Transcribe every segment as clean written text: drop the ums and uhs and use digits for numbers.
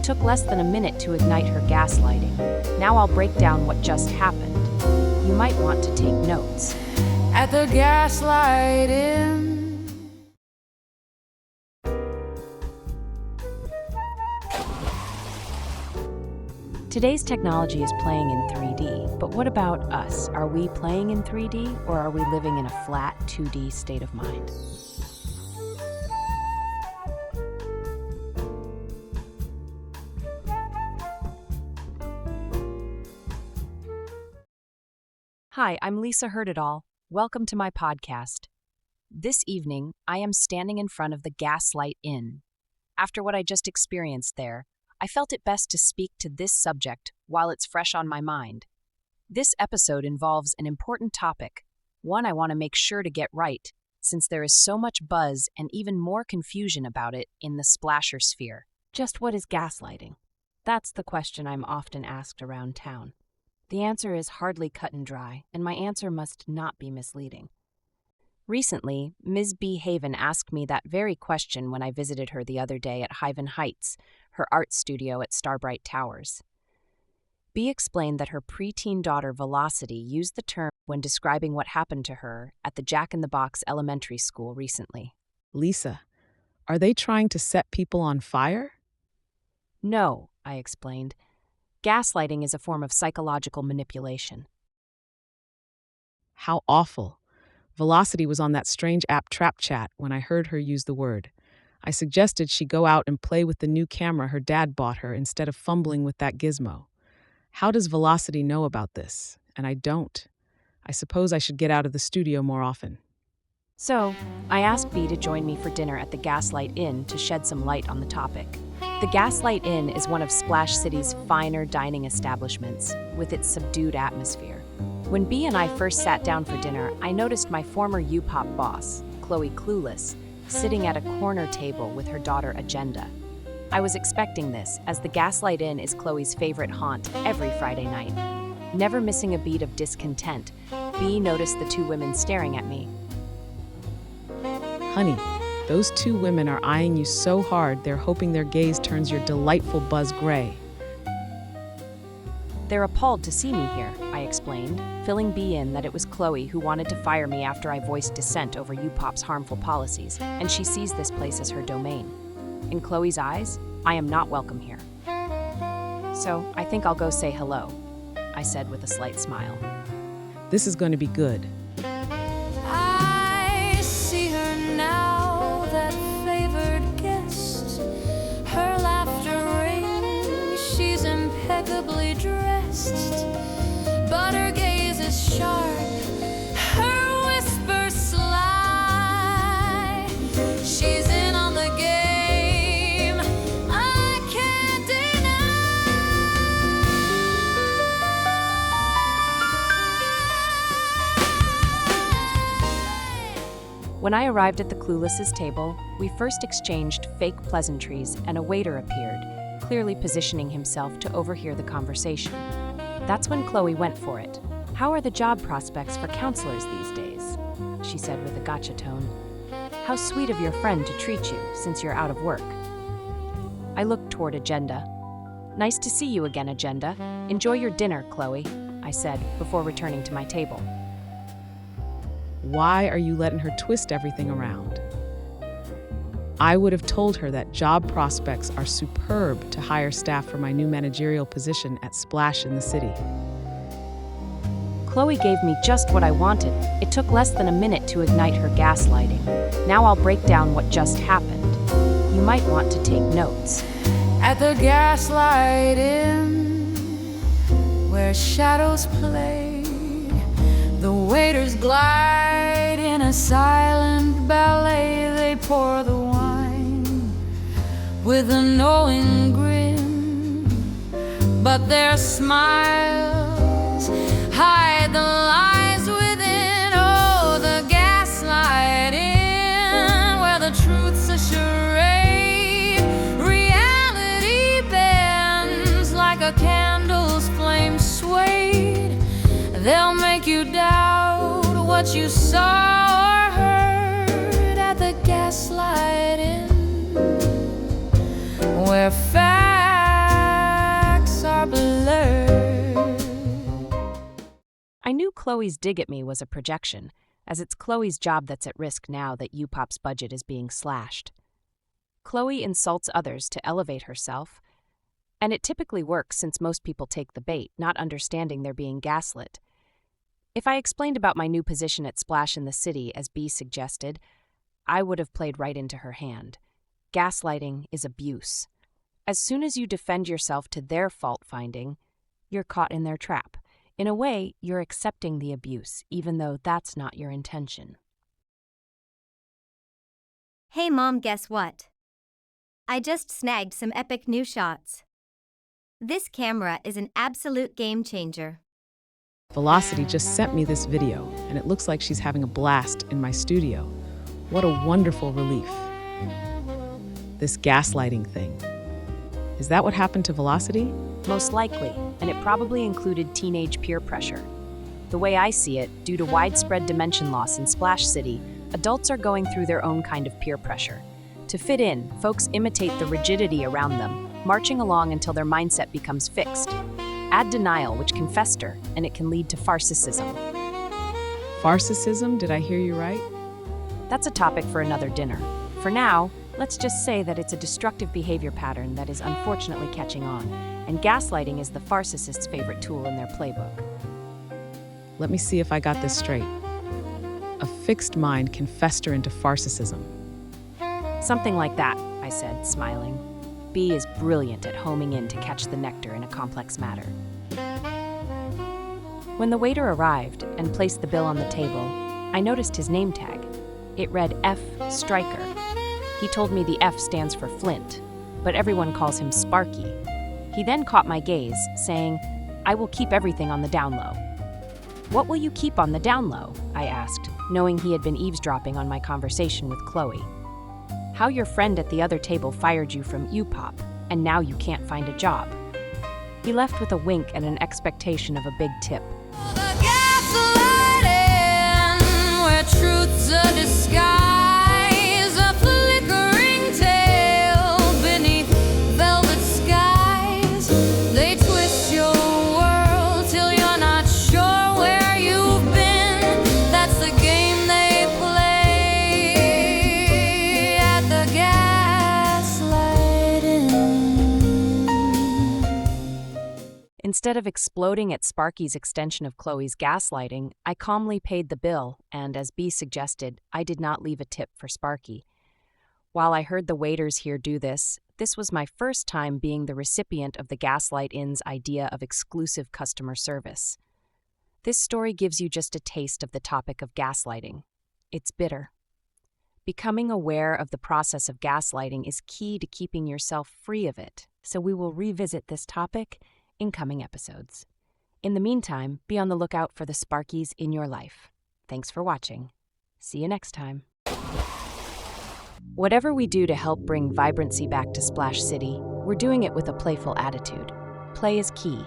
took less than a minute to ignite her gaslighting. Now I'll break down what just happened. You might want to take notes. At the Gaslight Inn. Today's technology is playing in 3D, but what about us? Are we playing in 3D, or are we living in a flat 2D state of mind? Hi, I'm Lisa Heard It All. Welcome to my podcast. This evening, I am standing in front of the Gaslight Inn. After what I just experienced there, I felt it best to speak to this subject while it's fresh on my mind. This episode involves an important topic, one I want to make sure to get right, since there is so much buzz and even more confusion about it in the splasher sphere. Just what is gaslighting? That's the question I'm often asked around town. The answer is hardly cut and dry, and my answer must not be misleading. Recently, Ms. B. Haven asked me that very question when I visited her the other day at Haven Heights, her art studio at Starbright Towers. B. explained that her preteen daughter Velocity used the term when describing what happened to her at the Jack in the Box elementary school recently. Lisa, are they trying to set people on fire? No, I explained. Gaslighting is a form of psychological manipulation. How awful. Velocity was on that strange app Trap Chat when I heard her use the word. I suggested she go out and play with the new camera her dad bought her instead of fumbling with that gizmo. How does Velocity know about this? And I don't. I suppose I should get out of the studio more often. So, I asked B to join me for dinner at the Gaslight Inn to shed some light on the topic. The Gaslight Inn is one of Splash City's finer dining establishments, with its subdued atmosphere. When B and I first sat down for dinner, I noticed my former U-Pop boss, Chloe Clueless, sitting at a corner table with her daughter Agenda. I was expecting this, as the Gaslight Inn is Chloe's favorite haunt every Friday night. Never missing a beat of discontent, B noticed the two women staring at me. Honey, those two women are eyeing you so hard they're hoping their gaze turns your delightful buzz gray. They're appalled to see me here, I explained, filling B in that it was Chloe who wanted to fire me after I voiced dissent over U-Pop's harmful policies, and she sees this place as her domain. In Chloe's eyes, I am not welcome here. So, I think I'll go say hello, I said with a slight smile. This is going to be good. I see her now, that favored guest. Her laughter rings, she's impeccably dressed. But her gaze is sharp, her whisper sly. She's in on the game, I can't deny. When I arrived at the Clueless's table, we first exchanged fake pleasantries and a waiter appeared, clearly positioning himself to overhear the conversation. That's when Chloe went for it. How are the job prospects for counselors these days? She said with a gotcha tone. How sweet of your friend to treat you since you're out of work. I looked toward Agenda. Nice to see you again, Agenda. Enjoy your dinner, Chloe, I said before returning to my table. Why are you letting her twist everything around? I would have told her that job prospects are superb to hire staff for my new managerial position at Splash in the city. Chloe gave me just what I wanted. It took less than a minute to ignite her gaslighting. Now I'll break down what just happened. You might want to take notes. At the Gaslight Inn, where shadows play, the waiters glide in a silent ballet. They pour the wine with a knowing grin, but their smiles hide the lies within. Oh, the Gaslight Inn, where the truth's a charade. Reality bends like a candle's flame swayed. They'll make you doubt what you saw or heard at the Gaslight Inn, where facts Chloe's dig at me was a projection, as it's Chloe's job that's at risk now that UPop's budget is being slashed. Chloe insults others to elevate herself, and it typically works since most people take the bait, not understanding they're being gaslit. If I explained about my new position at Splash in the City, as B suggested, I would have played right into her hand. Gaslighting is abuse. As soon as you defend yourself to their fault-finding, you're caught in their trap. In a way, you're accepting the abuse, even though that's not your intention. Hey Mom, guess what? I just snagged some epic new shots. This camera is an absolute game changer. Velocity just sent me this video, and it looks like she's having a blast in my studio. What a wonderful relief. This gaslighting thing. Is that what happened to Velocity? Most likely, and it probably included teenage peer pressure. The way I see it, due to widespread dimension loss in Splash City, adults are going through their own kind of peer pressure. To fit in, folks imitate the rigidity around them, marching along until their mindset becomes fixed. Add denial, which can fester, and it can lead to farcissism. Farcissism? Did I hear you right? That's a topic for another dinner. For now, let's just say that it's a destructive behavior pattern that is unfortunately catching on, and gaslighting is the farcissist's favorite tool in their playbook. Let me see if I got this straight. A fixed mind can fester into farcissism. Something like that, I said, smiling. B is brilliant at homing in to catch the nectar in a complex matter. When the waiter arrived and placed the bill on the table, I noticed his name tag. It read F. Stryker. He told me the F stands for Flint, but everyone calls him Sparky. He then caught my gaze, saying, "I will keep everything on the down low." "What will you keep on the down low?" I asked, knowing he had been eavesdropping on my conversation with Chloe. "How your friend at the other table fired you from UPop, and now you can't find a job." He left with a wink and an expectation of a big tip. The gaslighting, where truth's a disguise, a flickering tail beneath velvet skies. They twist your world till you're not sure where you've been. That's the game they play at the gaslighting. Instead of exploding at Sparky's extension of Chloe's gaslighting, I calmly paid the bill, and as B suggested, I did not leave a tip for Sparky. While I heard the waiters here do this was my first time being the recipient of the Gaslight Inn's idea of exclusive customer service. This story gives you just a taste of the topic of gaslighting. It's bitter. Becoming aware of the process of gaslighting is key to keeping yourself free of it, so we will revisit this topic in coming episodes. In the meantime, be on the lookout for the Sparkies in your life. Thanks for watching. See you next time. Whatever we do to help bring vibrancy back to Splash City, we're doing it with a playful attitude. Play is key.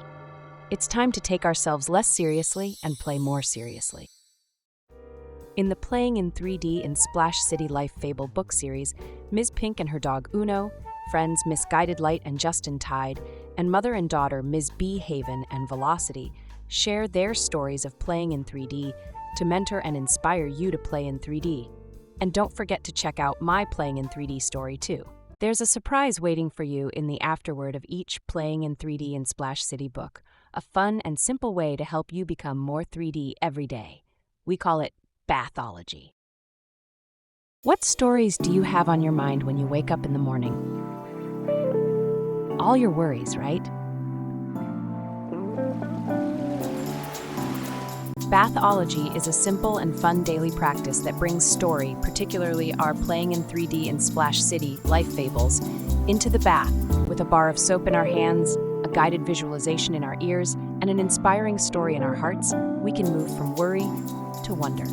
It's time to take ourselves less seriously and play more seriously. In the Playing in 3D in Splash City Life Fable book series, Ms. Pink and her dog Uno, friends Misguided Light and Justin Tide, and mother and daughter Ms. B. Haven and Velocity share their stories of playing in 3D to mentor and inspire you to play in 3D. And don't forget to check out my Playing in 3D story too. There's a surprise waiting for you in the afterword of each Playing in 3D in Splash City book, a fun and simple way to help you become more 3D every day. We call it Bathology. What stories do you have on your mind when you wake up in the morning? All your worries, right? Bathology is a simple and fun daily practice that brings story, particularly our Playing in 3D in Splash City Life Fables, into the bath with a bar of soap in our hands, a guided visualization in our ears, and an inspiring story in our hearts. We can move from worry to wonder.